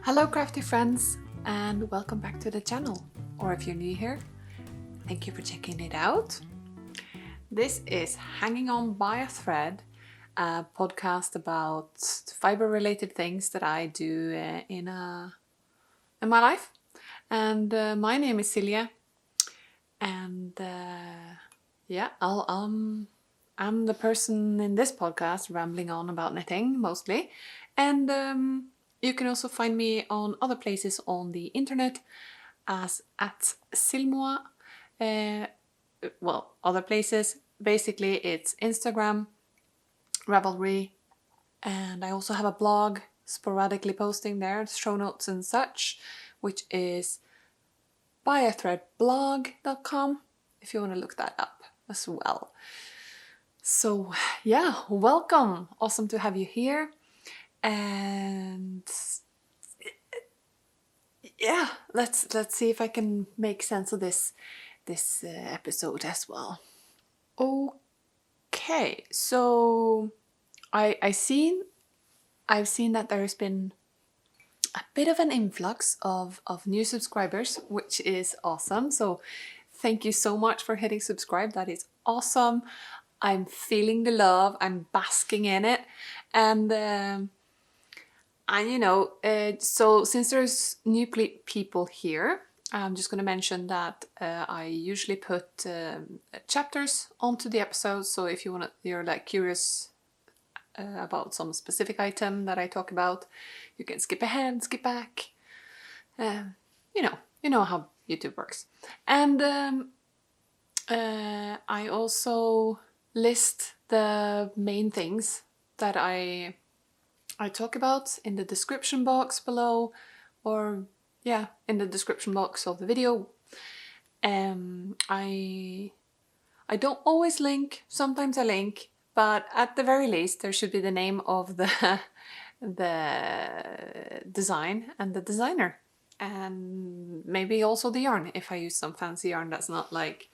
Hello crafty friends, and welcome back to the channel, or if you're new here, thank you for checking it out. This is Hanging On by a Thread, a podcast about fiber related things that I do in my life. And my name is Silja, and I'm the person in this podcast rambling on about knitting mostly, and you can also find me on other places on the internet as at Silmoa. Other places, basically it's Instagram, Ravelry, and I also have a blog sporadically posting there, show notes and such, which is byathreadblog.com if you want to look that up as well. So yeah, welcome. Awesome to have you here. And yeah, let's see if I can make sense of this episode as well. Okay, so I've seen that there's been a bit of an influx of new subscribers, which is awesome. So thank you so much for hitting subscribe. That is awesome. I'm feeling the love. I'm basking in it, and so since there's new people here, I'm just going to mention that I usually put chapters onto the episodes. So if you're like curious about some specific item that I talk about, you can skip ahead, skip back. You know how YouTube works. And I also list the main things that I talk about in the description box below, or in the description box of the video. I don't always link, sometimes I link, but at the very least there should be the name of the design and the designer, and maybe also the yarn if I use some fancy yarn that's not like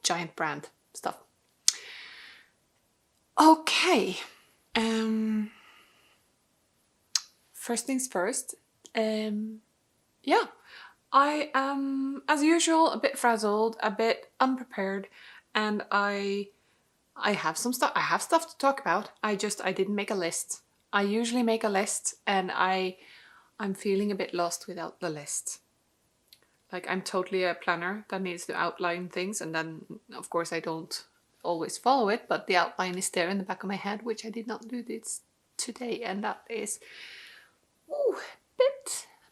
giant brand stuff. Okay. First things first, I am, as usual, a bit frazzled, a bit unprepared, and I have some stuff. I have stuff to talk about. I didn't make a list. I usually make a list, and I'm feeling a bit lost without the list. Like, I'm totally a planner that needs to outline things, and then of course I don't always follow it, but the outline is there in the back of my head, which I did not do this today, and that is a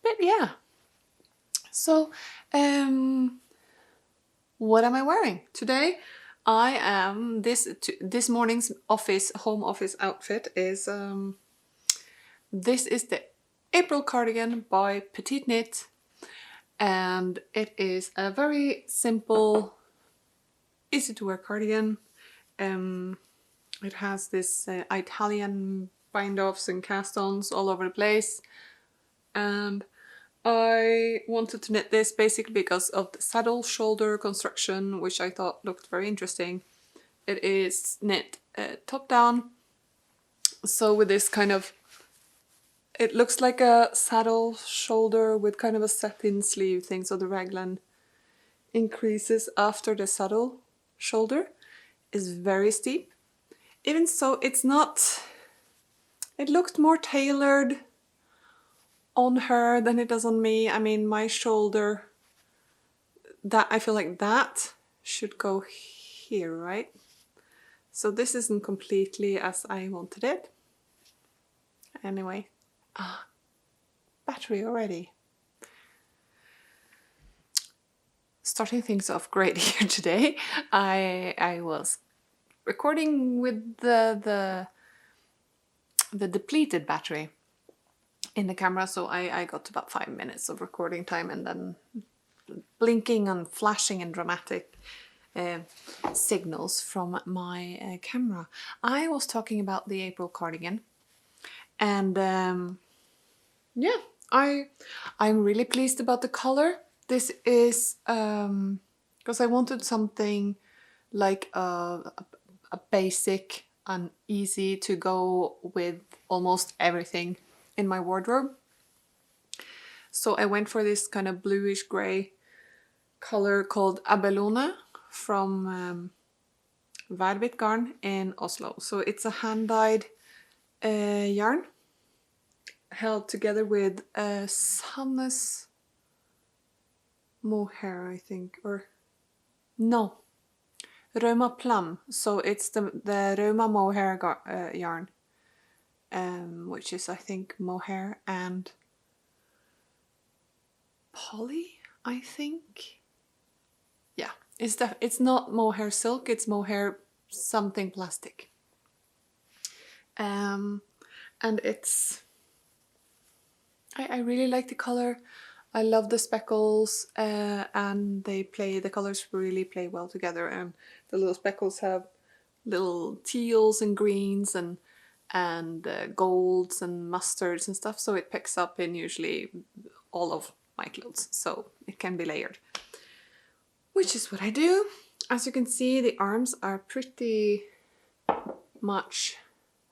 bit, yeah. So, what am I wearing today? I am this morning's home office outfit is this is the April cardigan by Petite Knit, and it is a very simple, easy to wear cardigan. It has this Italian bind-offs and cast-ons all over the place, and I wanted to knit this basically because of the saddle shoulder construction, which I thought looked very interesting. It is knit top down, so with this kind of, it looks like a saddle shoulder with kind of a set-in sleeve thing, so the raglan increases after the saddle shoulder is very steep. Even so, it's not, it looked more tailored on her than it does on me. I mean, my shoulder, that I feel like that should go here, right? So this isn't completely as I wanted it. Anyway, battery already. Starting things off great here today. I was recording with the depleted battery in the camera, so I got about 5 minutes of recording time, and then blinking and flashing and dramatic signals from my camera. I was talking about the April cardigan, and I'm really pleased about the color. This is because I wanted something like a basic and easy to go with almost everything in my wardrobe. So I went for this kind of bluish grey color called Abelone from Værbitt Garn in Oslo. So it's a hand-dyed yarn held together with Sannes mohair, I think, or no, Rauma Plum. So it's the Rauma mohair yarn, which is, I think, mohair and poly, I think. Yeah, it's not mohair silk, it's mohair something plastic. And it's, I really like the color. I love the speckles, and the colors really play well together, and the little speckles have little teals and greens and golds and mustards and stuff, so it picks up in usually all of my clothes, so it can be layered, which is what I do. As you can see, the arms are pretty much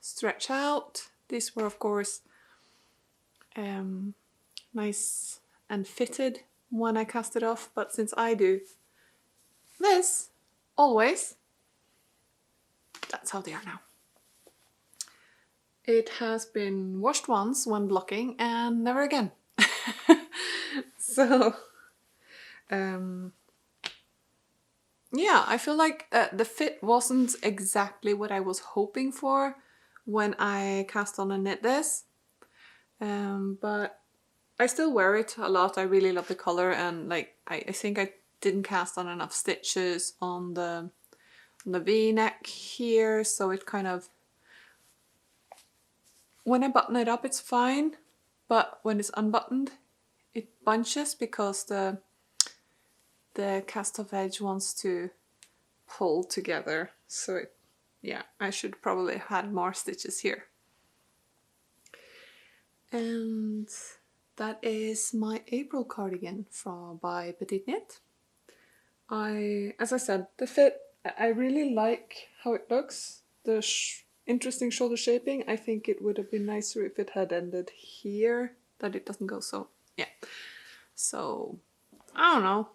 stretched out. These were, of course, nice and fitted when I cast it off, but since I do this always, that's how they are now. It has been washed once when blocking and never again. So yeah, I feel like the fit wasn't exactly what I was hoping for when I cast on and knit this, but I still wear it a lot. I really love the color, and like I think I didn't cast on enough stitches on the V-neck here, so it kind of, when I button it up it's fine, but when it's unbuttoned it bunches because the cast off edge wants to pull together. So it, yeah, I should probably have had more stitches here. And that is my April cardigan by Petite Knit. As I said, the fit, I really like how it looks. The interesting shoulder shaping. I think it would have been nicer if it had ended here, that it doesn't go so, yeah. So, I don't know.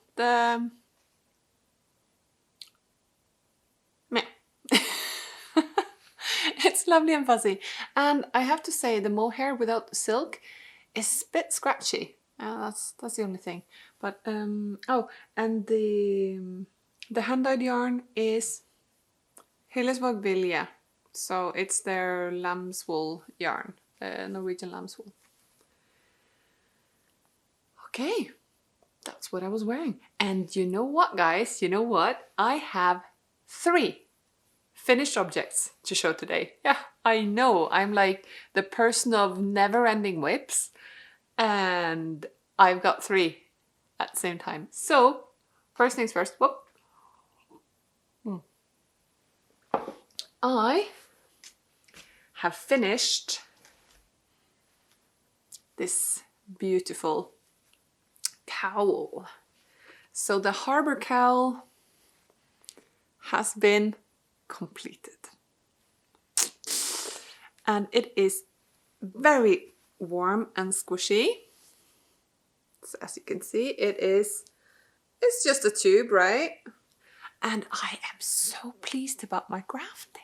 Meh. It's lovely and fuzzy. And I have to say, the mohair without the silk is a bit scratchy. That's the only thing. But oh, and the hand-dyed yarn is Hillesvåg Vilje. So it's their lamb's wool yarn, Norwegian lamb's wool. Okay, that's what I was wearing. And you know what, guys? You know what? I have 3 finished objects to show today. Yeah, I know. I'm like the person of never-ending whips. And I've got 3 at the same time. So, first things first. Whoop. I have finished this beautiful cowl. So the Harbour Cowl has been completed. And it is very warm and squishy. So as you can see, it's just a tube, right? And I am so pleased about my grafting.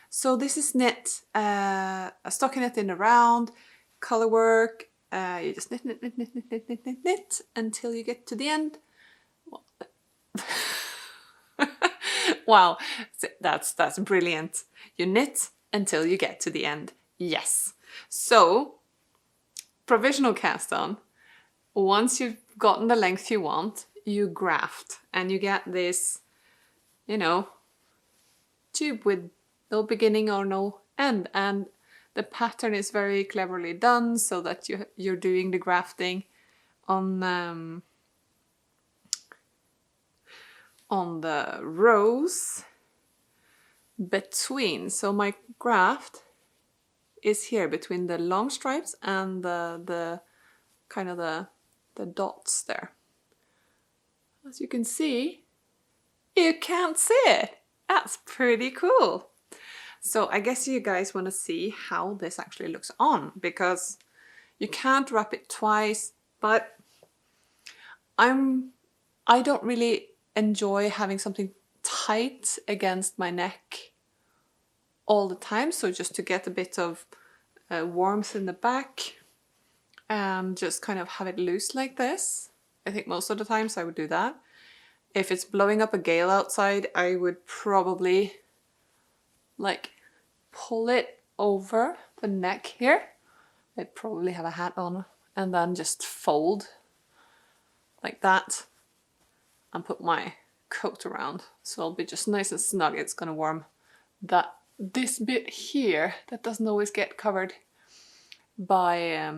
So this is knit, a stockinette in a round, Colourwork. You just knit until you get to the end. Wow, that's brilliant. You knit until you get to the end. Yes. So, provisional cast on. Once you've gotten the length you want, you graft and you get this, you know, tube with no beginning or no end. And the pattern is very cleverly done so that you're doing the grafting on the rows between. So my graft is here between the long stripes and the kind of the dots there. As you can see, you can't see it. That's pretty cool. So I guess you guys want to see how this actually looks on, because you can't wrap it twice, but I don't really enjoy having something tight against my neck all the time. So just to get a bit of warmth in the back and just kind of have it loose like this. I think most of the times I would do that. If it's blowing up a gale outside, I would probably like pull it over the neck here. I'd probably have a hat on and then just fold like that and put my coat around. So it'll be just nice and snug. It's gonna warm this bit here that doesn't always get covered by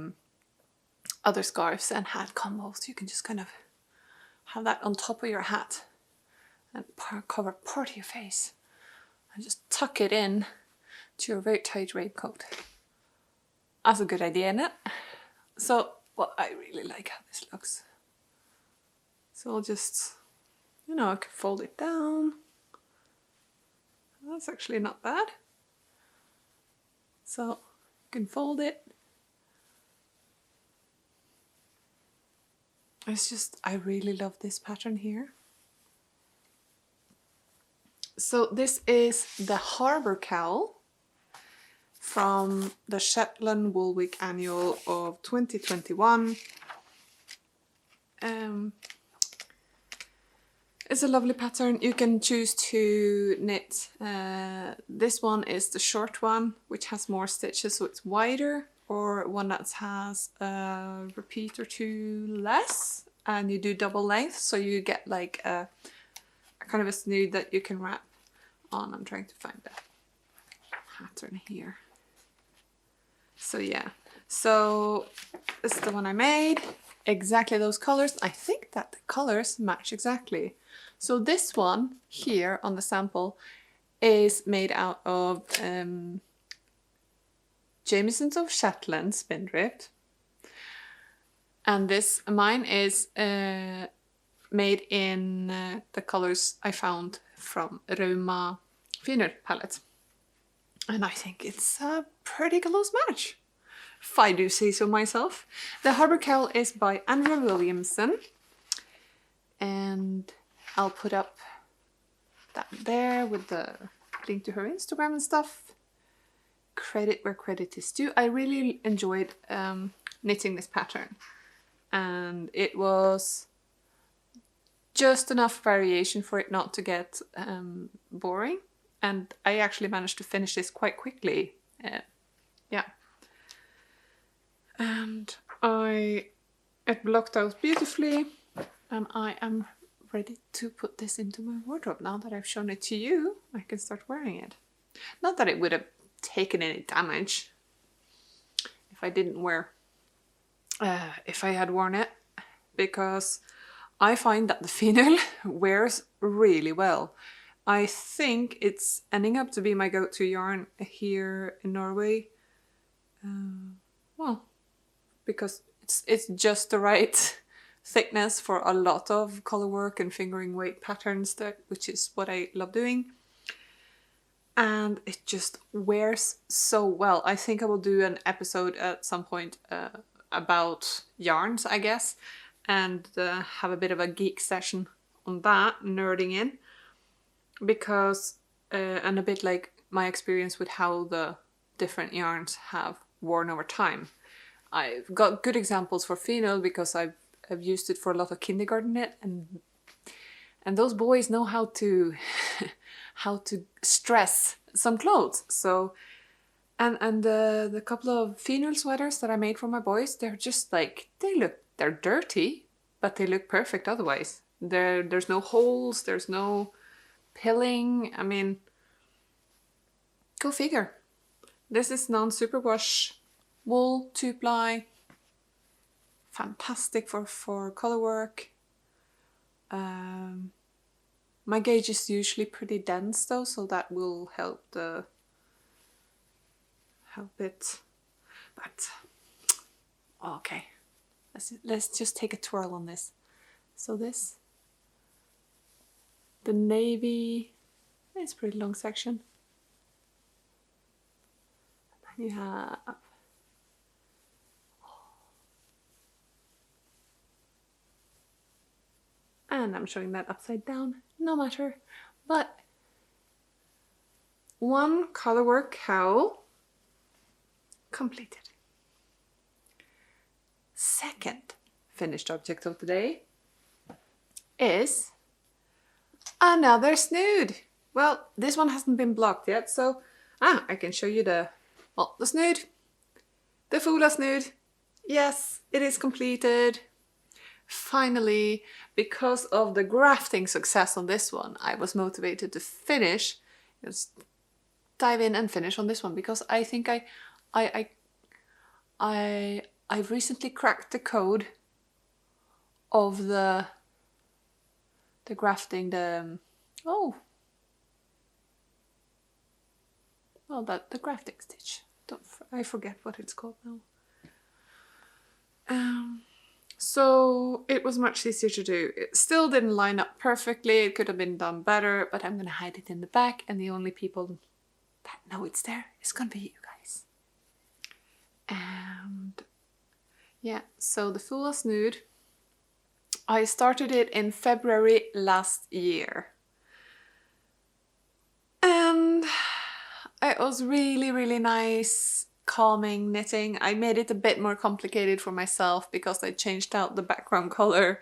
other scarves and hat combos. You can just kind of have that on top of your hat and cover part of your face and just tuck it in to your very tight raincoat. That's a good idea, isn't it? So, well, I really like how this looks. So I'll just, you know, I can fold it down. That's actually not bad. So you can fold it. It's just, I really love this pattern here. So this is the Harbour Cowl from the Shetland Wool Week Annual of 2021. It's a lovely pattern. You can choose to knit. This one is the short one, which has more stitches, so it's wider, or one that has a repeat or two less, and you do double length, so you get like a kind of a snood that you can wrap on. I'm trying to find the pattern here. So yeah, so this is the one I made. Exactly those colors. I think that the colors match exactly. So this one here on the sample is made out of Jamieson's of Shetland Spindrift. And this, mine is made in the colors I found from Rauma Finull palette. And I think it's a pretty close match, if I do say so myself. The Harbour Cowl is by Andrea Williamson. And I'll put up that there with the link to her Instagram and stuff. Credit where credit is due. I really enjoyed knitting this pattern. And it was just enough variation for it not to get boring. And I actually managed to finish this quite quickly. Yeah. And it blocked out beautifully. And I am ready to put this into my wardrobe. Now that I've shown it to you, I can start wearing it. Not that it would have taken any damage if I didn't wear, if I had worn it, because I find that the Finull wears really well. I think it's ending up to be my go-to yarn here in Norway. Well, because it's just the right thickness for a lot of colourwork and fingering weight patterns, which is what I love doing. And it just wears so well. I think I will do an episode at some point about yarns, I guess, and have a bit of a geek session on that, nerding in, because and a bit like my experience with how the different yarns have worn over time. I've got good examples for Finull because I've used it for a lot of kindergarten knit, and those boys know how to how to stress some clothes. So and the couple of Finull sweaters that I made for my boys, they're just like, they're dirty, but they look perfect otherwise. There's no holes, there's no pilling. I mean, go figure. This is non-superwash wool, 2-ply. Fantastic for colourwork. My gauge is usually pretty dense though, so that will help it. But okay, let's just take a twirl on this. So this, the navy, it's a pretty long section. you have and I'm showing that upside down, no matter, but one Colourwork cowl completed. Second finished object of the day is another snood. Well, this one hasn't been blocked yet, so I can show you the snood, the Foula Snood. Yes, it is completed. Finally, because of the grafting success on this one, I was motivated to finish, just dive in and finish on this one, because I think I've recently cracked the code of the grafting, the grafting stitch. I forget what it's called now. So it was much easier to do. It still didn't line up perfectly. It could have been done better, but I'm gonna hide it in the back, and the only people that know it's there is gonna be you guys. And yeah, so the Foula Snood, I started it in February last year. And it was really, really nice, calming knitting. I made it a bit more complicated for myself because I changed out the background color.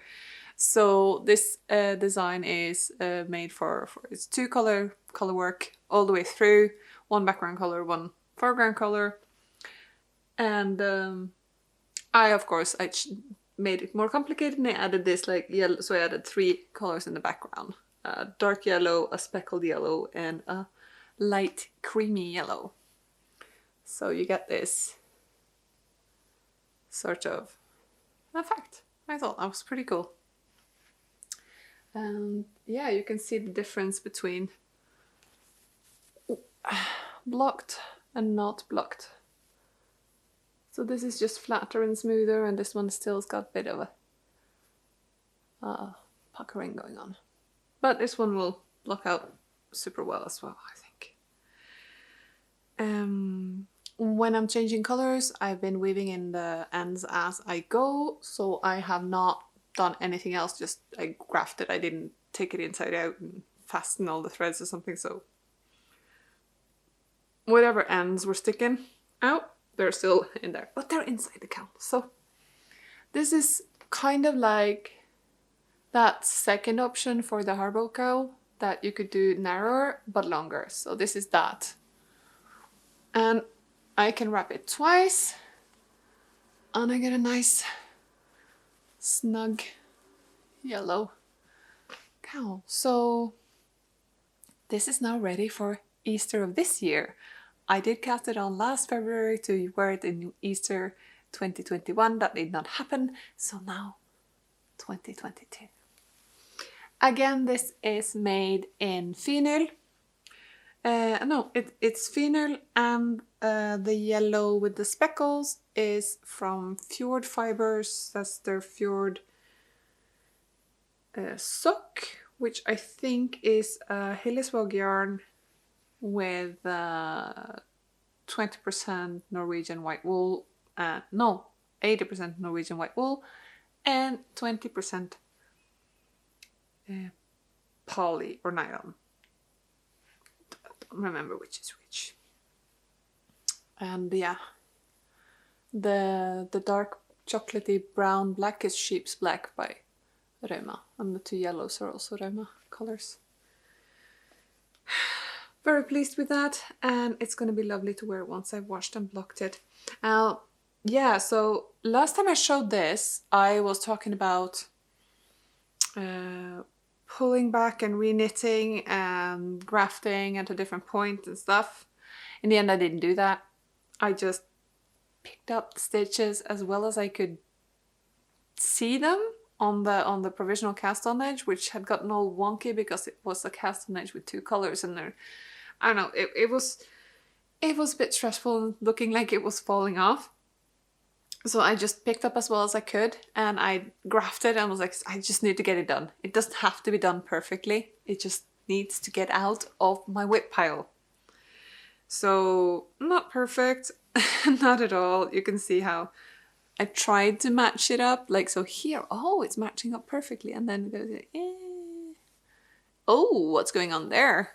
So this design is made for it's 2 color work all the way through, 1 background color, 1 foreground color. And I made it more complicated, and I added this like yellow, so I added 3 colors in the background. Dark yellow, a speckled yellow, and a light creamy yellow. So you get this sort of effect. I thought that was pretty cool. And yeah, you can see the difference between blocked and not blocked. So this is just flatter and smoother, and this one still's got a bit of a puckering going on. But this one will block out super well as well, I think. When I'm changing colors, I've been weaving in the ends as I go, so I have not done anything else, just I grafted. I didn't take it inside out and fasten all the threads or something, so whatever ends were sticking out, they're still in there, but they're inside the cowl. So this is kind of like that second option for the Harbour Cowl, that you could do narrower but longer. So this is that. And I can wrap it twice, and I get a nice snug yellow cowl. So this is now ready for Easter of this year. I did cast it on last February to wear it in Easter 2021. That did not happen, so now 2022. Again, this is made in Finull. No, it's Finull, and the yellow with the speckles is from Fjord Fibers. That's their Fjord sock, which I think is a Hillesvåg yarn with 20% Norwegian white wool. No, 80% Norwegian white wool and 20% poly or nylon. Don't remember which is which. And yeah, the dark chocolatey brown black is sheep's black by Rauma, and the 2 yellows are also Rauma colors. Very pleased with that, and it's going to be lovely to wear once I've washed and blocked it. Yeah, so last time I showed this, I was talking about pulling back and re-knitting and grafting at a different point and stuff. In the end, I didn't do that. I just picked up the stitches as well as I could see them on the provisional cast-on edge, which had gotten all wonky because it was a cast-on edge with 2 colors in there. I don't know, it was a bit stressful, looking like it was falling off. So I just picked up as well as I could, and I grafted and was like, I just need to get it done. It doesn't have to be done perfectly. It just needs to get out of my whip pile. So not perfect, not at all. You can see how I tried to match it up. Like, so here, oh, it's matching up perfectly. And then it goes, oh, what's going on there?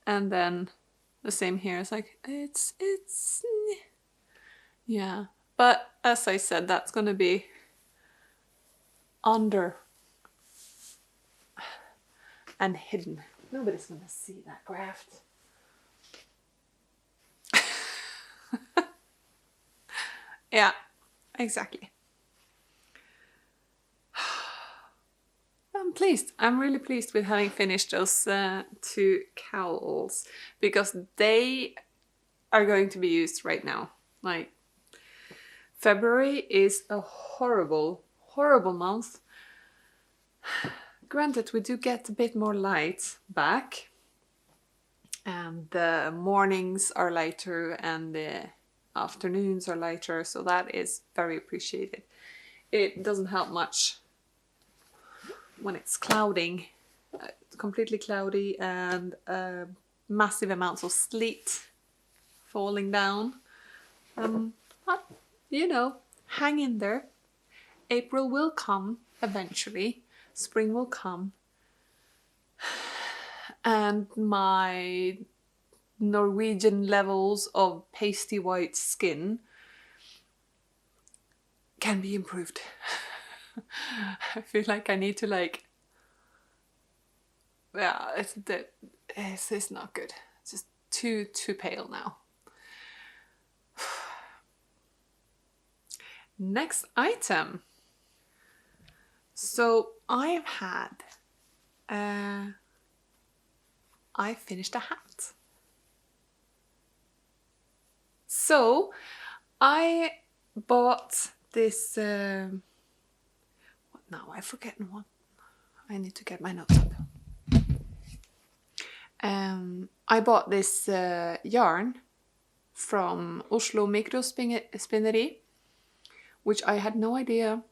And then the same here. It's like, yeah. But as I said, that's going to be under and hidden. Nobody's going to see that graft. Yeah, exactly. I'm pleased. I'm really pleased with having finished those 2 cowls, because they are going to be used right now. Like, February is a horrible, horrible month. Granted, we do get a bit more light back, and the mornings are lighter and the afternoons are lighter, so that is very appreciated. It doesn't help much when it's clouding, completely cloudy, and massive amounts of sleet falling down. But, you know, hang in there. April will come eventually. Spring will come. And my Norwegian levels of pasty white skin can be improved. I feel like I need to, like, yeah, it's not good. It's just too pale now. Next item. So I've had, I finished a hat. So I bought this, what now? I've forgotten what. I need to get my notes up. I bought this yarn from Oslo Mikrospinneri, which I had no idea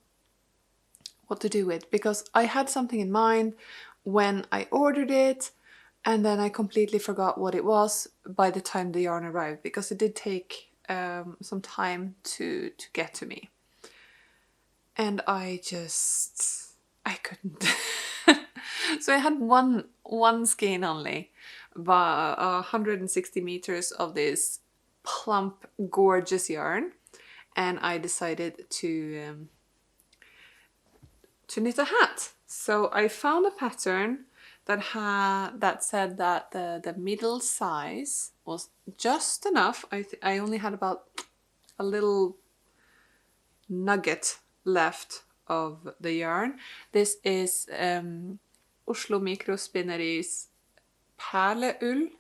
what to do with, because I had something in mind when I ordered it, and then I completely forgot what it was by the time the yarn arrived, because it did take some time to get to me. And I couldn't. So I had one skein only, but 160 meters of this plump, gorgeous yarn, and I decided to knit a hat. So I found a pattern that said that the middle size was just enough. I only had about a little nugget left of the yarn. This is Oslo Mikrospinneri's Perleull,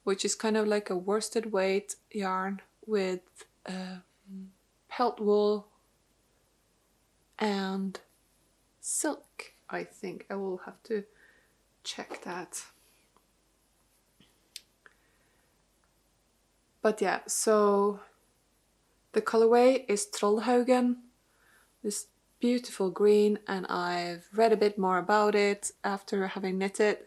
which is kind of like a worsted weight yarn with pelt wool and silk, I think. I will have to check that. But yeah, so the colorway is Trollhaugen, this beautiful green, and I've read a bit more about it after having knitted,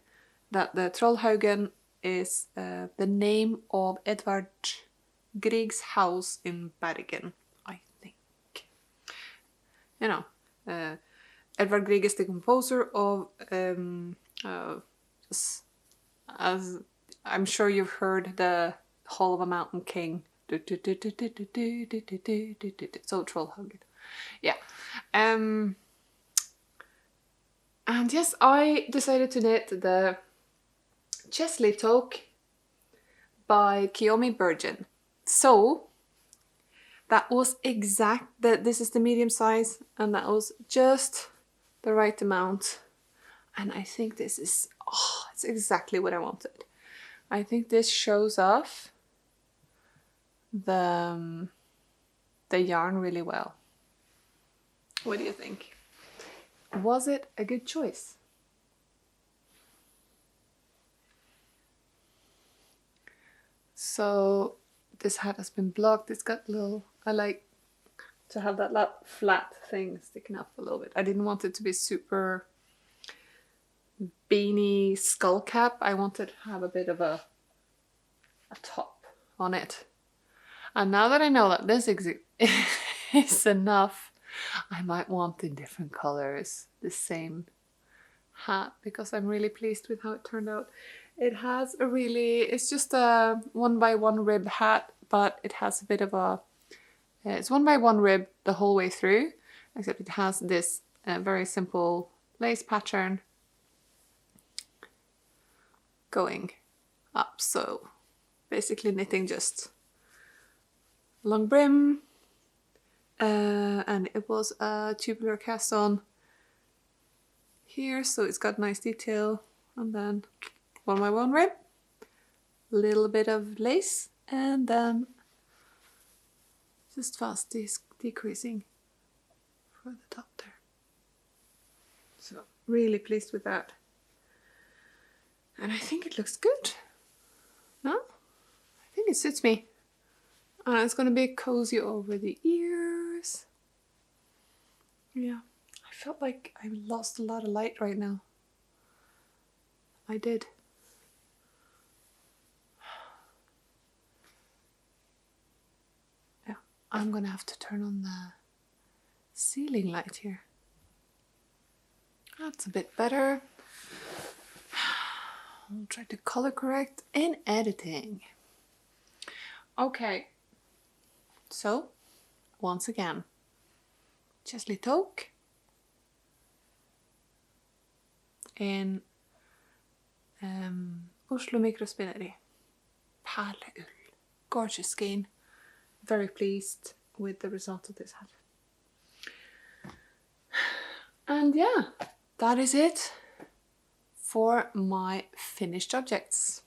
that the Trollhaugen is the name of Edvard Grieg's house in Bergen, I think. You know, Edvard Grieg is the composer of, as I'm sure you've heard, the Hall of a Mountain King. So Trollhaugen. Yeah. And yes, I decided to knit the Cheslie Toque by Kiyomi Burgin. So that was this is the medium size, and that was just the right amount. And I think this is, it's exactly what I wanted. I think this shows off the yarn really well. What do you think? Was it a good choice? So this hat has been blocked. It's got little, I like to have that flat thing sticking up a little bit. I didn't want it to be super beanie skull cap. I wanted to have a bit of a a top on it. And now that I know that this is enough, I might want the different colors, the same hat, because I'm really pleased with how it turned out. It has a really, it's just a 1x1 rib hat, but it has a bit of a, it's 1x1 rib the whole way through, except it has this very simple lace pattern going up. So basically knitting just long brim, and it was a tubular cast on here, so it's got nice detail, and then 1x1 rib, little bit of lace, and then just fast decreasing for the top there. So really pleased with that, and I think it looks good. No, I think it suits me. And it's going to be cozy over the ears. Yeah, I felt like I lost a lot of light right now. I did. Yeah, I'm going to have to turn on the ceiling light here. That's a bit better. I'll try to color correct in editing. Okay. So, once again, Cheslie Toque in Oslo Microspinneri, Perleull, gorgeous skein. Very pleased with the result of this hat. And yeah, that is it for my finished objects.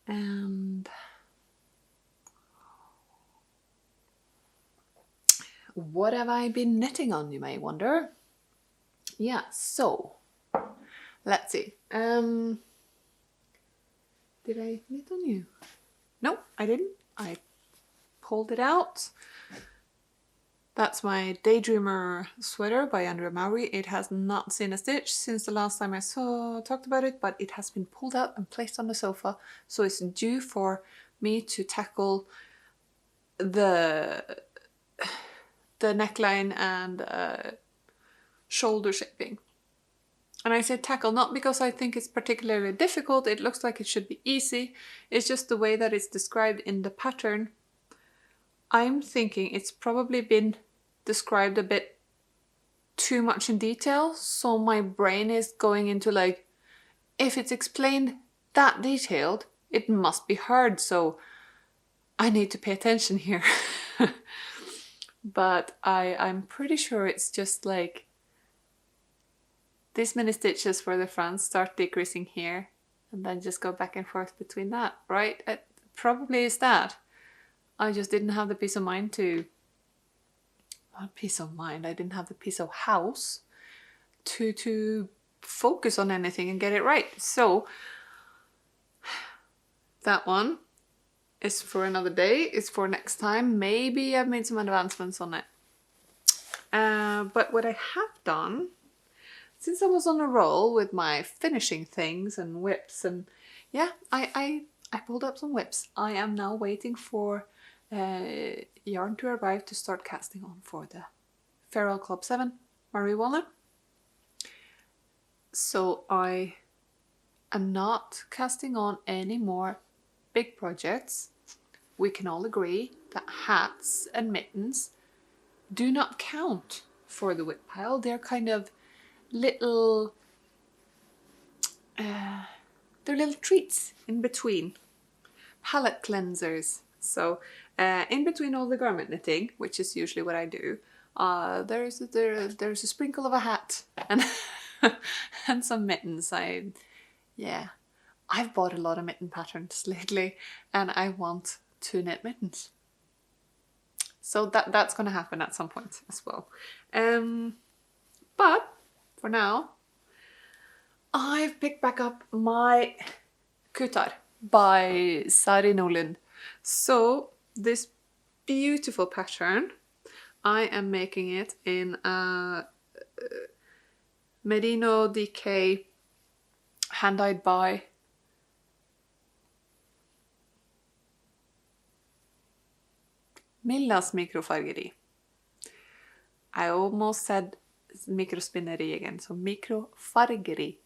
And what have I been knitting on, you may wonder? Yeah, so let's see. Did I knit on you? No, I didn't. I pulled it out. That's my Daydreamer sweater by Andrea Williamson. It has not seen a stitch since the last time I talked about it, but it has been pulled out and placed on the sofa, so it's due for me to tackle the neckline and shoulder shaping. And I say tackle not because I think it's particularly difficult. It looks like it should be easy. It's just the way that it's described in the pattern. I'm thinking it's probably been described a bit too much in detail, so my brain is going into like, if it's explained that detailed, it must be hard, so I need to pay attention here. But I'm pretty sure it's just like this many stitches for the front, start decreasing here, and then just go back and forth between that, right? It probably is that. I just didn't have the peace of mind to, not peace of mind, I didn't have the peace of house to focus on anything and get it right. So that one is for another day, it's for next time. Maybe I've made some advancements on it. But what I have done, since I was on a roll with my finishing things and whips, and yeah, I pulled up some whips. I am now waiting for yarn to arrive to start casting on for the Feral Club 7 Marie Walnut. So I am not casting on any more big projects. We can all agree that hats and mittens do not count for the whip pile. They're kind of little, they're little treats in between, palette cleansers. So in between all the garment knitting, which is usually what I do, there's a sprinkle of a hat and and some mittens. I've bought a lot of mitten patterns lately, and I want to knit mittens. So that's going to happen at some point as well. But for now, I've picked back up my Kuutar by Sari Nordlund. So this beautiful pattern, I am making it in a Merino DK hand-dyed by Millas mikrofärgeri. I almost said microspinneri again, so mikrofärgeri.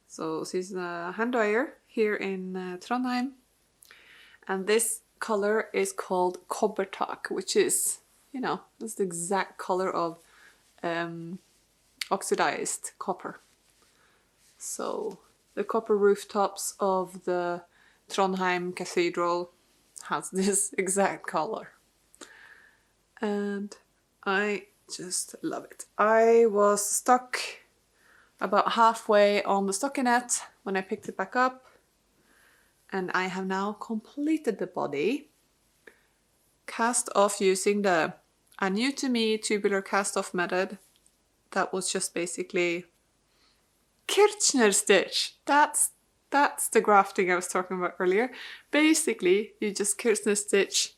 So she's a hand dyer here in Trondheim, and this color is called Toque, which is, you know, that's the exact color of oxidized copper. So the copper rooftops of the Trondheim Cathedral has this exact color, and I just love it. I was stuck about halfway on the stockinette when I picked it back up, and I have now completed the body. Cast off using a new to me tubular cast off method. That was just basically Kirchner stitch. That's the grafting I was talking about earlier. Basically, you just Kirchner stitch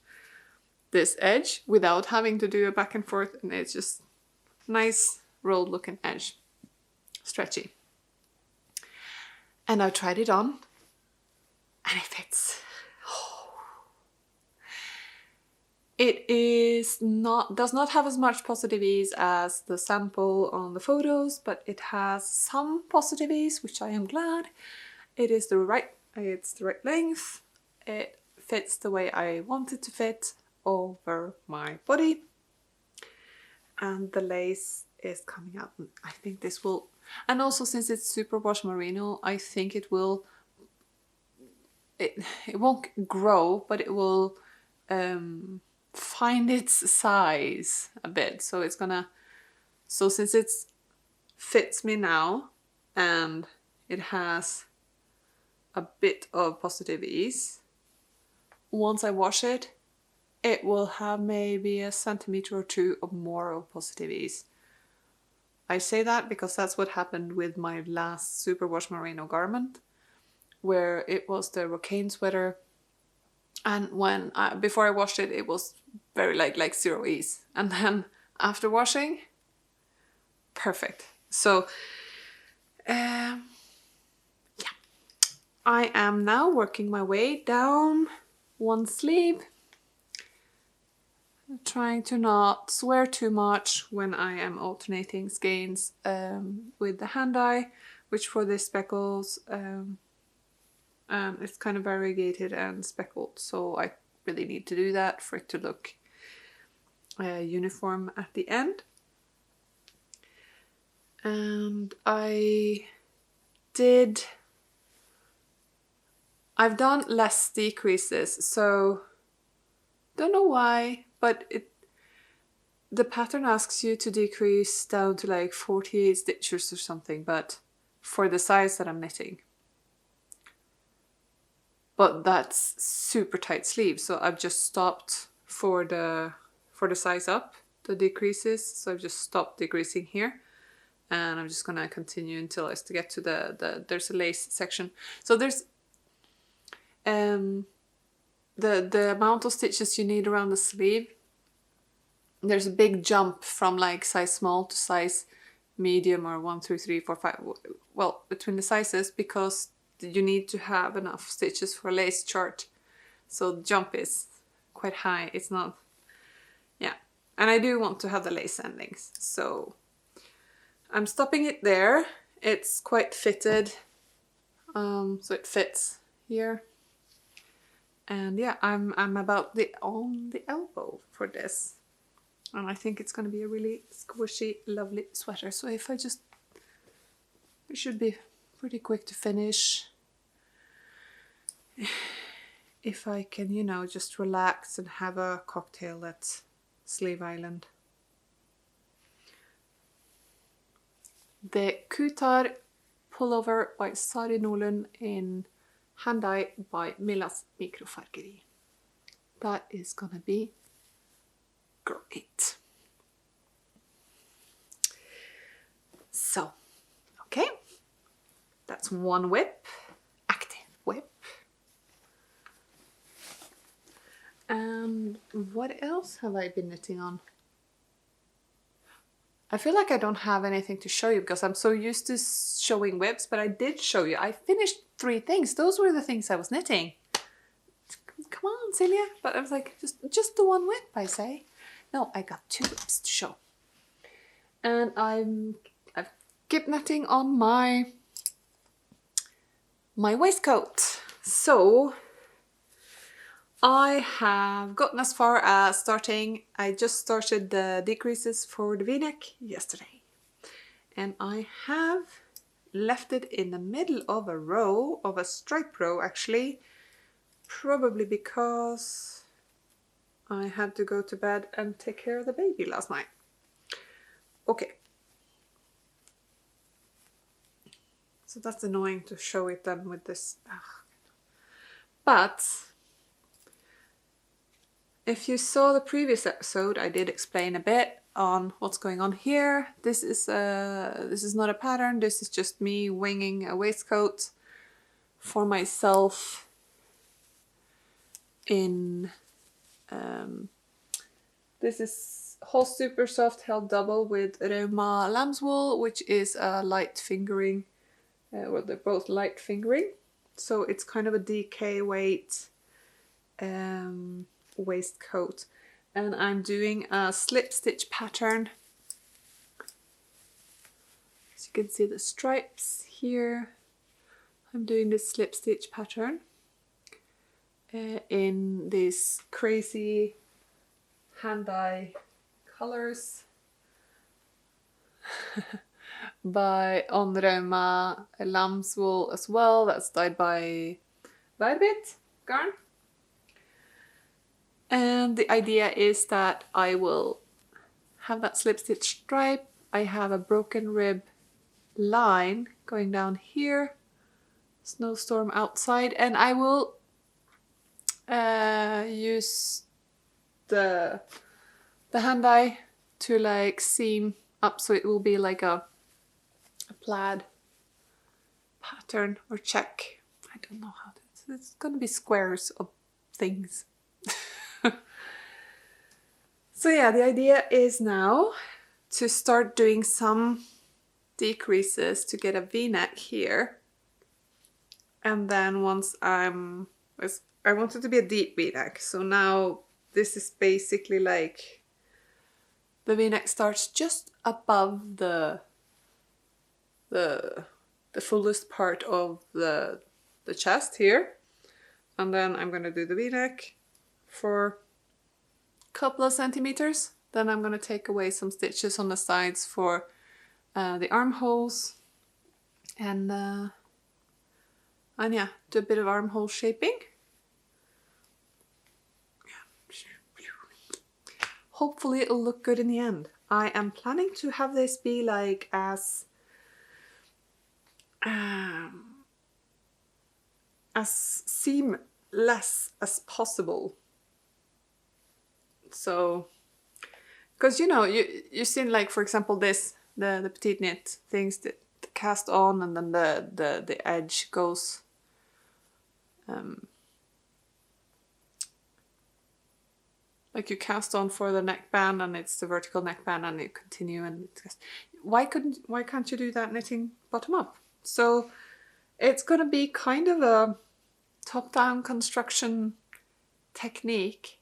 this edge without having to do a back and forth, and it's just nice rolled looking edge. Stretchy. And I tried it on, and it fits. It does not have as much positive ease as the sample on the photos, but it has some positive ease, which I am glad. It's the right length. It fits the way I want it to fit over my body. And the lace is coming out. I think this will, and also since it's superwash merino, I think it won't grow, but it will find its size a bit. So it's gonna, so since it fits me now and it has a bit of positive ease, once I wash it, it will have maybe a centimeter or two of more of positive ease. I say that because that's what happened with my last superwash merino garment, where it was the Rocane sweater, and when before I washed it, it was very like zero ease, and then after washing, perfect. So yeah, I am now working my way down one sleeve, trying to not swear too much when I am alternating skeins with the hand dye, which for this speckles it's kind of variegated and speckled, so I really need to do that for it to look uniform at the end. And I've done less decreases, so don't know why, but the pattern asks you to decrease down to like 48 stitches or something, but for the size that I'm knitting. But that's super tight sleeve, so I've just stopped for the size up, the decreases. So I've just stopped decreasing here, and I'm just gonna continue until I get to there's a lace section. So there's the amount of stitches you need around the sleeve. There's a big jump from like size small to size medium, or 1, 2, 3, 4, 5. Well, between the sizes, because you need to have enough stitches for a lace chart. So the jump is quite high. It's not, yeah. And I do want to have the lace endings. So I'm stopping it there. It's quite fitted. So it fits here. And yeah, I'm about on the elbow for this. And I think it's going to be a really squishy, lovely sweater. So if it should be pretty quick to finish. If I can, you know, just relax and have a cocktail at Sleeve Island. The Kuutar pullover by Sari Nordlund in hand dye by Millas mikrofärgeri. That is gonna be great. So, okay, that's one whip, active whip. And what else have I been knitting on? I feel like I don't have anything to show you because I'm so used to showing whips, but I did show you. I finished 3 things. Those were the things I was knitting. come on, Celia. But I was like, just the one whip, I say. No, I got 2 whips to show. And I've kept knitting on my waistcoat. So I have gotten as far as I just started the decreases for the V-neck yesterday. And I have left it in the middle of a stripe row actually, probably because I had to go to bed and take care of the baby last night. Okay. So that's annoying to show it then with this. But if you saw the previous episode, I did explain a bit on what's going on here. This is not a pattern. This is just me winging a waistcoat for myself in. This is Holst Super Soft held double with Rauma lamb's wool, which is a light fingering. Well, they're both light fingering, so it's kind of a DK weight waistcoat. And I'm doing a slip stitch pattern. As you can see the stripes here. I'm doing this slip stitch pattern in these crazy hand-dye colors on Rauma lamb's wool as well. That's dyed by Værbitt Garn. And the idea is that I will have that slip stitch stripe. I have a broken rib line going down here, snowstorm outside, and I will use the hand dye to like seam up, so it will be like a plaid pattern or check. I don't know how to. It's gonna be squares of things. So yeah, the idea is now to start doing some decreases to get a V-neck here. And then once I want it to be a deep V-neck. So now this is basically like the V-neck starts just above the fullest part of the chest here. And then I'm gonna do the V-neck for couple of centimeters. Then I'm going to take away some stitches on the sides for the armholes and yeah, do a bit of armhole shaping. Hopefully it'll look good in the end. I am planning to have this be like as seamless as possible. So, because you know, you've seen like, for example, this the Petite Knit things that cast on and then the edge goes like you cast on for the neckband and it's the vertical neckband and you continue, and why can't you do that knitting bottom up? So it's gonna be kind of a top-down construction technique,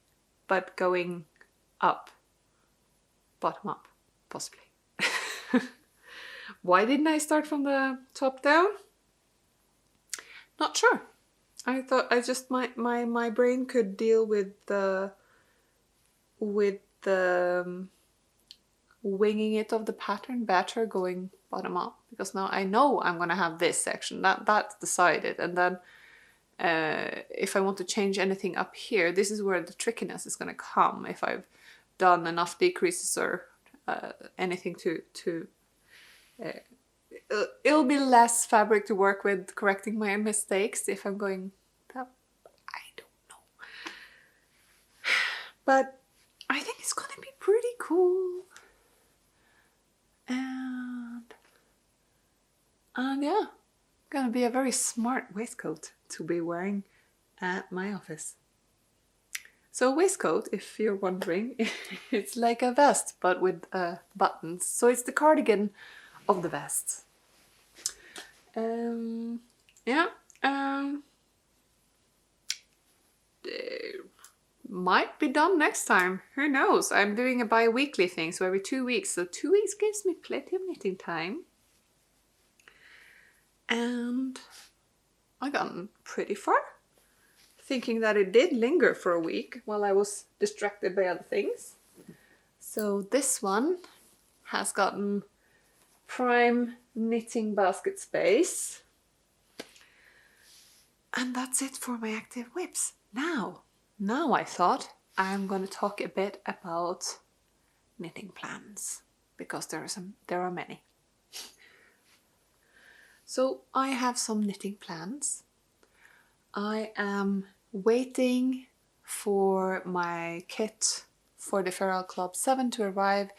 but going up, bottom up, possibly. Why didn't I start from the top down? Not sure. I thought my brain could deal with the winging it of the pattern better going bottom up, because now I know I'm gonna have this section that's decided, and then if I want to change anything up here, this is where the trickiness is going to come. If I've done enough decreases or anything to it'll be less fabric to work with correcting my mistakes if I'm going up. I don't know. But I think it's going to be pretty cool. And yeah, gonna be a very smart waistcoat to be wearing at my office. So waistcoat, if you're wondering, it's like a vest but with buttons. So it's the cardigan of the vest. might be done next time. Who knows? I'm doing a bi-weekly thing, so every 2 weeks. So 2 weeks gives me plenty of knitting time. And I gotten pretty far, thinking that it did linger for a week while I was distracted by other things. So this one has gotten prime knitting basket space. And that's it for my active whips. Now I thought I'm going to talk a bit about knitting plans, because there are many. So I have some knitting plans. I am waiting for my kit for the Feral Club 7 to arrive.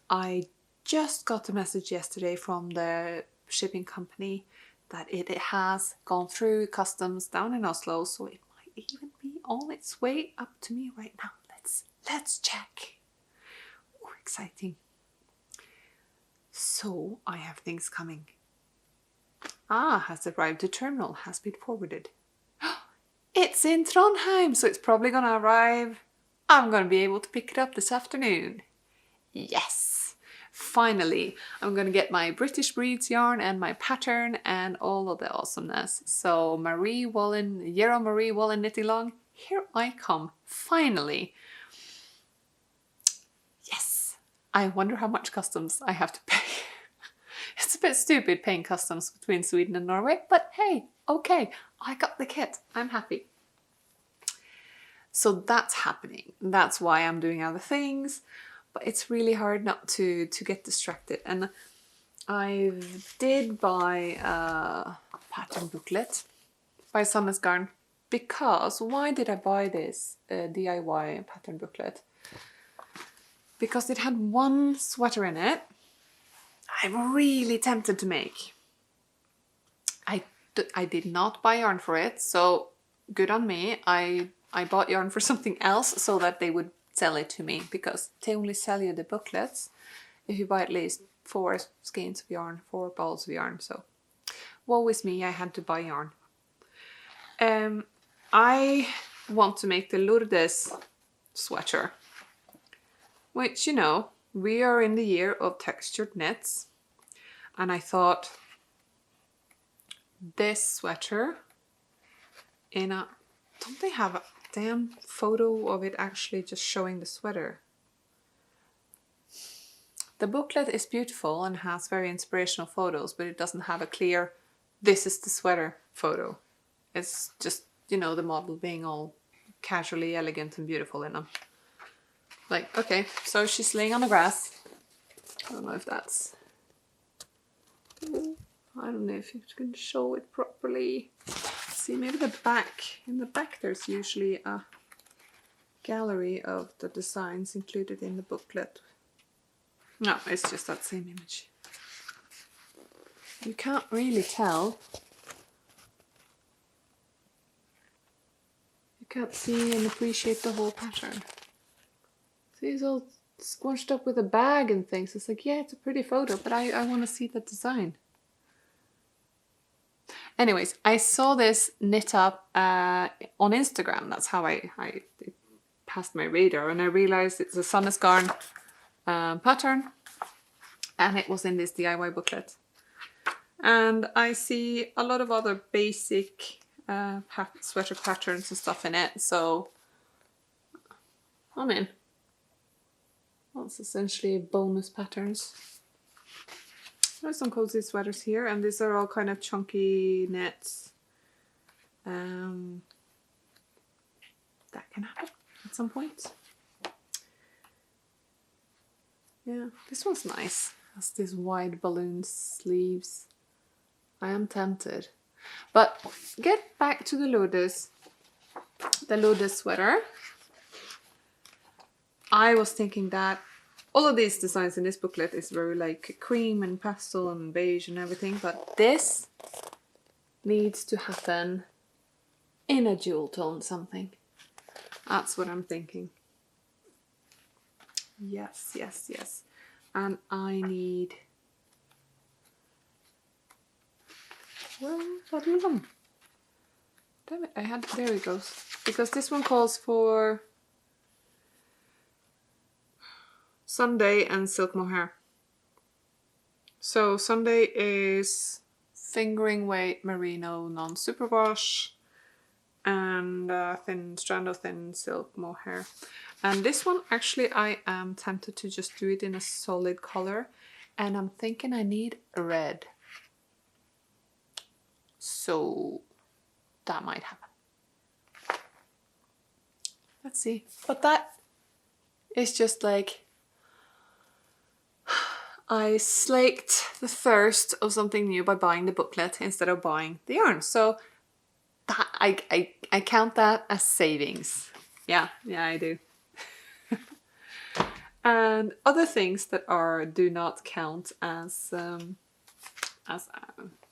I just got a message yesterday from the shipping company that it has gone through customs down in Oslo, so it might even be on its way up to me right now. Let's check. Oh, exciting. So I have things coming. Has arrived to terminal, has been forwarded. It's in Trondheim, so it's probably gonna arrive. I'm gonna be able to pick it up this afternoon. Yes! Finally, I'm gonna get my British Breeds yarn and my pattern and all of the awesomeness. So Marie Woolen Knitting Long, here I come, finally. Yes! I wonder how much customs I have to pay. It's a bit stupid paying customs between Sweden and Norway, but hey, okay, I got the kit. I'm happy. So that's happening. That's why I'm doing other things, but it's really hard not to get distracted. And I did buy a pattern booklet by Shetland Garn, because why did I buy this DIY pattern booklet? Because it had one sweater in it I'm really tempted to make. I did not buy yarn for it, so good on me. I bought yarn for something else so that they would sell it to me, because they only sell you the booklets if you buy at least 4 skeins of yarn, 4 balls of yarn. So woe is me, I had to buy yarn. I want to make the Lourdes sweater, which, you know, we are in the year of textured knits, and I thought this sweater don't they have a damn photo of it actually just showing the sweater? The booklet is beautiful and has very inspirational photos, but it doesn't have a clear this is the sweater photo. It's just, you know, the model being all casually elegant and beautiful in them. Like, okay, so she's laying on the grass. I don't know if that's... I don't know if you can show it properly. See, maybe the back. In the back there's usually a gallery of the designs included in the booklet. No, it's just that same image. You can't really tell. You can't see and appreciate the whole pattern. See, it's all squunched up with a bag and things. It's like, yeah, it's a pretty photo, but I want to see the design. Anyways, I saw this knit up on Instagram. That's how it passed my radar, and I realized it's a Shetland Garn pattern, and it was in this DIY booklet. And I see a lot of other basic sweater patterns and stuff in it, so I'm in. That's essentially bonus patterns. There's some cozy sweaters here, and these are all kind of chunky knits. That can happen at some point. Yeah, this one's nice. It has these wide balloon sleeves. I am tempted. But get back to the Lourdes sweater. I was thinking that all of these designs in this booklet is very like cream and pastel and beige and everything, but this needs to happen in a jewel tone something. That's what I'm thinking. Yes, yes, yes. And I need... Well, what is them? Damn it, there it goes. Because this one calls for Sunday and silk mohair. So Sunday is fingering weight merino non-superwash and thin strand of thin silk mohair. And this one actually I am tempted to just do it in a solid color, and I'm thinking I need red. So that might happen. Let's see. But that is just like I slaked the first of something new by buying the booklet instead of buying the yarn. So that I count that as savings. Yeah, I do. And other things that do not count as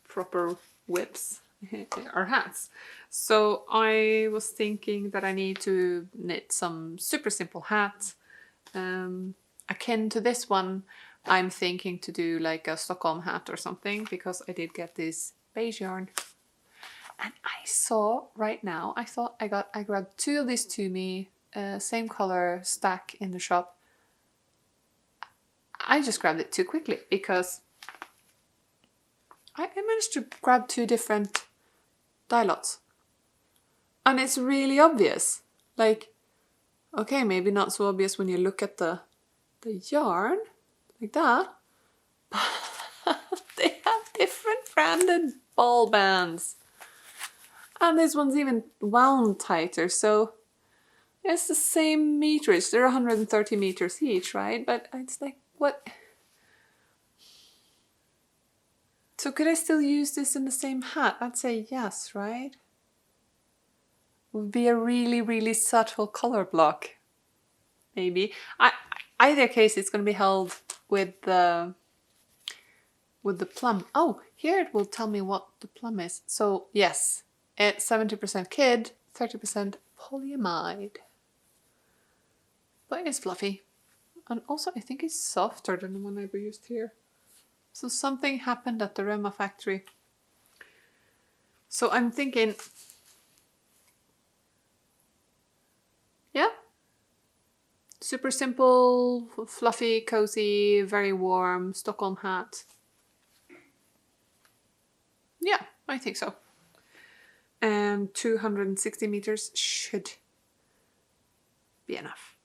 proper whips are hats. So I was thinking that I need to knit some super simple hats. Akin to this one, I'm thinking to do like a Stockholm hat or something, because I did get this beige yarn. And I saw right now, I thought I grabbed 2 of these Tumi, same color stack in the shop. I just grabbed it too quickly because I managed to grab 2 different dye lots. And it's really obvious. Like, okay, maybe not so obvious when you look at the yarn, like that. But they have different branded ball bands. And this one's even wound tighter, so it's the same meterage. They're 130 meters each, right? But it's like, what? So could I still use this in the same hat? I'd say yes, right? Would be a really, really subtle color block. Maybe. Either case, it's going to be held with the plum. Oh, here it will tell me what the plum is. So yes, it's 70% kid, 30% polyamide. But it's fluffy. And also I think it's softer than the one I used here. So something happened at the Rauma factory. So I'm thinking, yeah, super simple, fluffy, cozy, very warm Stockholm hat. Yeah, I think so. And 260 meters should be enough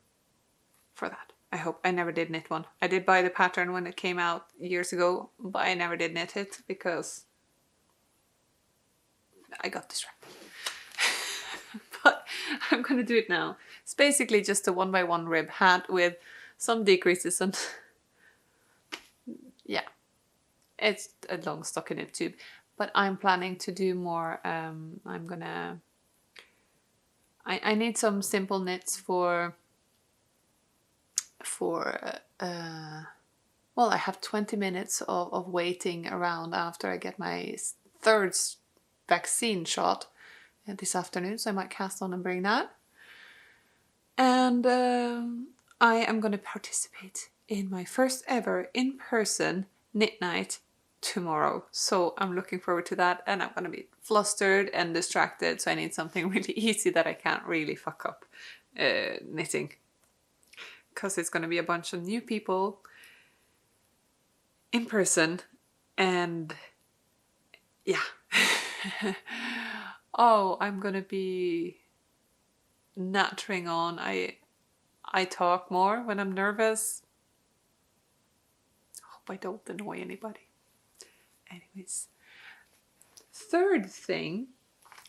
for that. I hope. I never did knit one. I did buy the pattern when it came out years ago, but I never did knit it because I got distracted. But I'm going to do it now. It's basically just a 1x1 rib hat with some decreases and yeah, it's a long stockinette tube. But I'm planning to do more. I need some simple knits for well, I have 20 minutes of waiting around after I get my 3rd vaccine shot this afternoon, so I might cast on and bring that. And I am going to participate in my first ever in-person knit night tomorrow, so I'm looking forward to that, and I'm going to be flustered and distracted, so I need something really easy that I can't really fuck up knitting, because it's going to be a bunch of new people in person, and yeah. Oh, I'm going to be nattering on. I talk more when I'm nervous. Hope I don't annoy anybody. Anyways, 3rd thing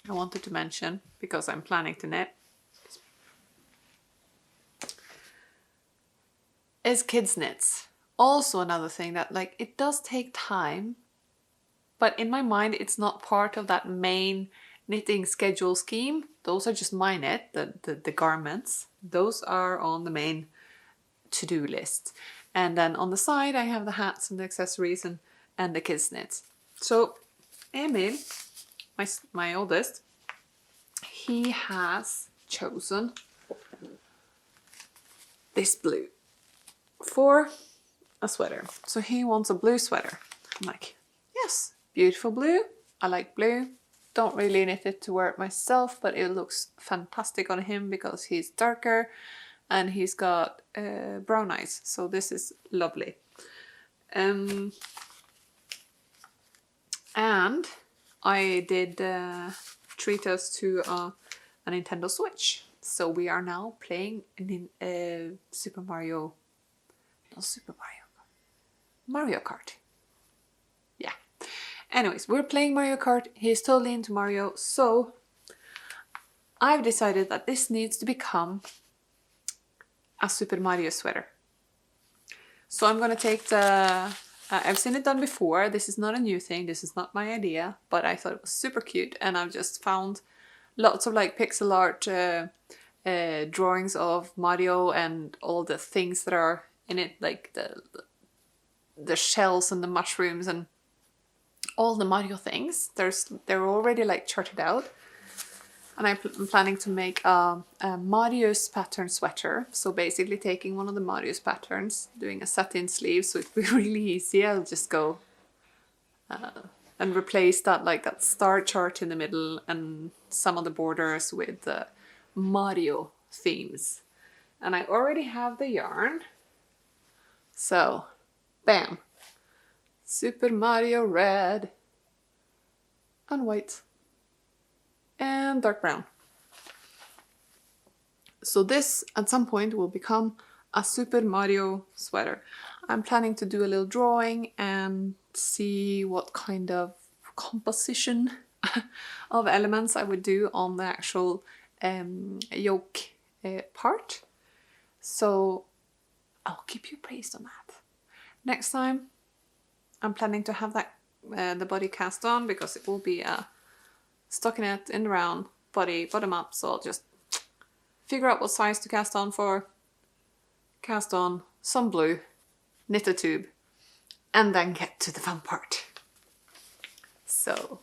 I wanted to mention, because I'm planning to knit, is kids knits. Also another thing that, like, it does take time, but in my mind it's not part of that main knitting schedule scheme. Those are just my knit, the garments. Those are on the main to-do list. And then on the side I have the hats and the accessories and the kids knits. So Emil, my oldest, he has chosen this blue for a sweater. So he wants a blue sweater. I'm like, yes, beautiful blue. I like blue. Don't really knit it to wear it myself, but it looks fantastic on him because he's darker. and he's got brown eyes, so this is lovely. And I did treat us to a Nintendo Switch, so we are now playing Mario Kart. Yeah. Anyways, we're playing Mario Kart. He's totally into Mario, so I've decided that this needs to become a Super Mario sweater. So I'm gonna take the... I've seen it done before. This is not a new thing. This is not my idea, but I thought it was super cute, and I've just found lots of like pixel art drawings of Mario and all the things that are in it, like the shells and the mushrooms and all the Mario things. They're already like charted out. And I'm planning to make a Mario's pattern sweater. So basically taking one of the Mario's patterns, doing a satin sleeve, so it'll be really easy. I'll just go and replace that, like that star chart in the middle and some of the borders with the Mario themes. And I already have the yarn. So, bam. Super Mario red and white. And dark brown. So this at some point will become a Super Mario sweater. I'm planning to do a little drawing and see what kind of composition of elements I would do on the actual yoke part. So I'll keep you appraised on that. Next time I'm planning to have that the body cast on, because it will be a stockinette in the round, body bottom up, so I'll just figure out what size to cast on for, cast on some blue, knit a tube, and then get to the fun part. So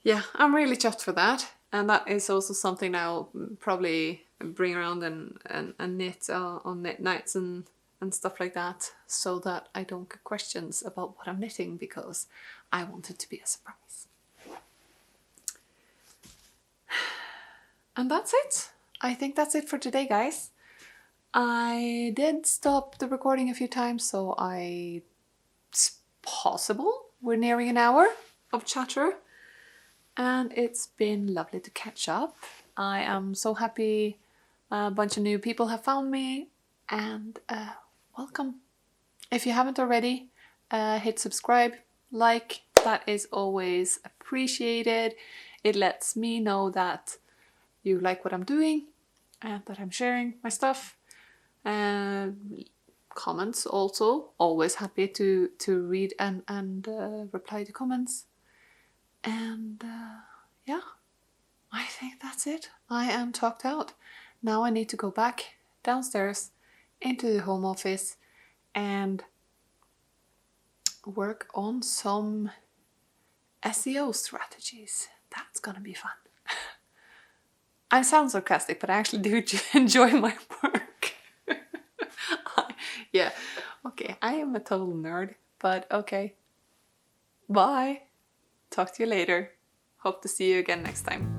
yeah, I'm really chuffed for that, and that is also something I'll probably bring around and knit on knit nights and stuff like that, so that I don't get questions about what I'm knitting, because I want it to be a surprise. And that's it. I think that's it for today, guys. I did stop the recording a few times, so it's possible we're nearing an hour of chatter. And it's been lovely to catch up. I am so happy a bunch of new people have found me, and welcome. If you haven't already, hit subscribe, like, that is always appreciated. It lets me know that you like what I'm doing and that I'm sharing my stuff. Comments also, always happy to read and reply to comments. And yeah, I think that's it. I am talked out. Now I need to go back downstairs into the home office and work on some SEO strategies. That's gonna be fun. I sound sarcastic, but I actually do enjoy my work. Yeah, okay, I am a total nerd, but okay. Bye. Talk to you later. Hope to see you again next time.